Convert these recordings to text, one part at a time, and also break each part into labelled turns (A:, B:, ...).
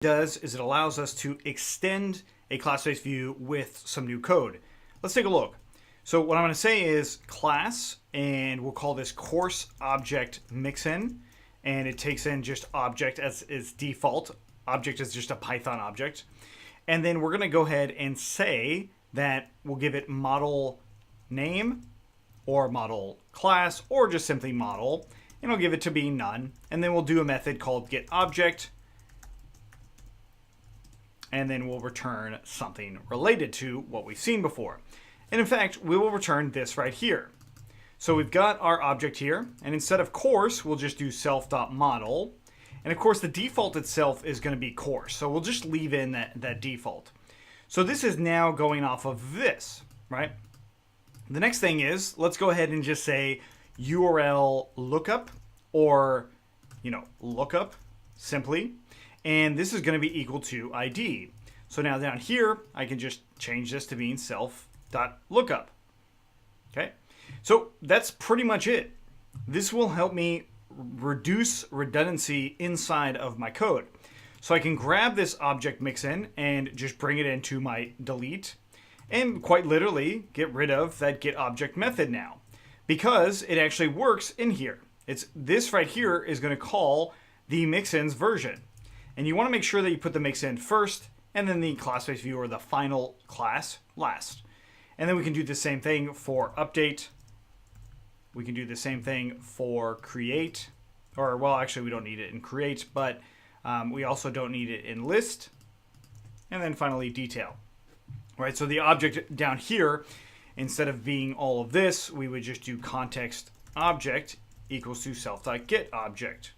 A: does is it allows us to extend a class-based view with some new code. Let's take a look. So what I'm going to say is class, and we'll call this course object mixin, and it takes in just object as its default. Object is just a Python object. And then we're going to go ahead and say that we'll give it model name or model class or just simply model, and I'll give it to be none. And then we'll do a method called getObject, and then we'll return something related to what we've seen before. And in fact, we will return this right here. So we've got our object here, and instead of course, we'll just do self.model. And of course, the default itself is going to be course. So we'll just leave in that default. So this is now going off of this, right? The next thing is, let's go ahead and just say URL lookup or, lookup simply. And this is going to be equal to ID. So now down here, I can just change this to being self.lookup. Okay, so that's pretty much it. This will help me reduce redundancy inside of my code. So I can grab this object mixin and just bring it into my delete and quite literally get rid of that getObject method now because it actually works in here. It's this right here is going to call the mixin's version. And you want to make sure that you put the mixin first and then the class-based view or the final class last. And then we can do the same thing for update. We can do the same thing for create, or well, actually we don't need it in create, but we also don't need it in list. And then finally detail. Right, so the object down here, instead of being all of this, we would just do context object equals to self.getObject.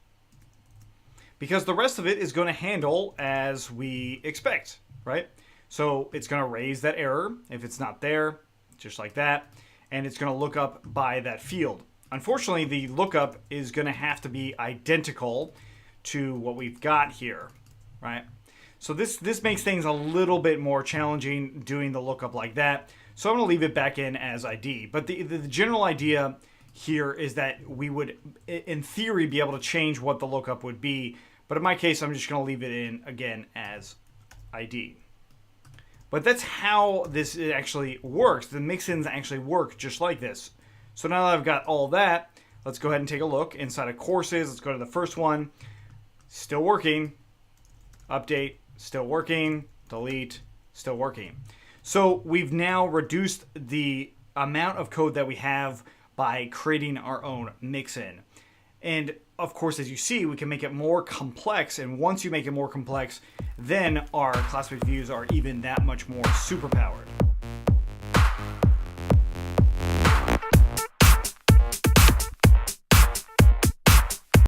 A: Because the rest of it is going to handle as we expect, right? So it's going to raise that error if it's not there, just like that. And it's going to look up by that field. Unfortunately, the lookup is going to have to be identical to what we've got here, right? So this makes things a little bit more challenging doing the lookup like that. So I'm going to leave it back in as ID. But the general idea here is that we would, in theory, be able to change what the lookup would be. But in my case, I'm just going to leave it in, again, as ID. But that's how this actually works. The mixins actually work just like this. So now that I've got all that, let's go ahead and take a look inside of courses. Let's go to the first one. Still working. Update. Still working. Delete. Still working. So we've now reduced the amount of code that we have by creating our own mixin. And of course, as you see, we can make it more complex. And once you make it more complex, then our class-based views are even that much more superpowered.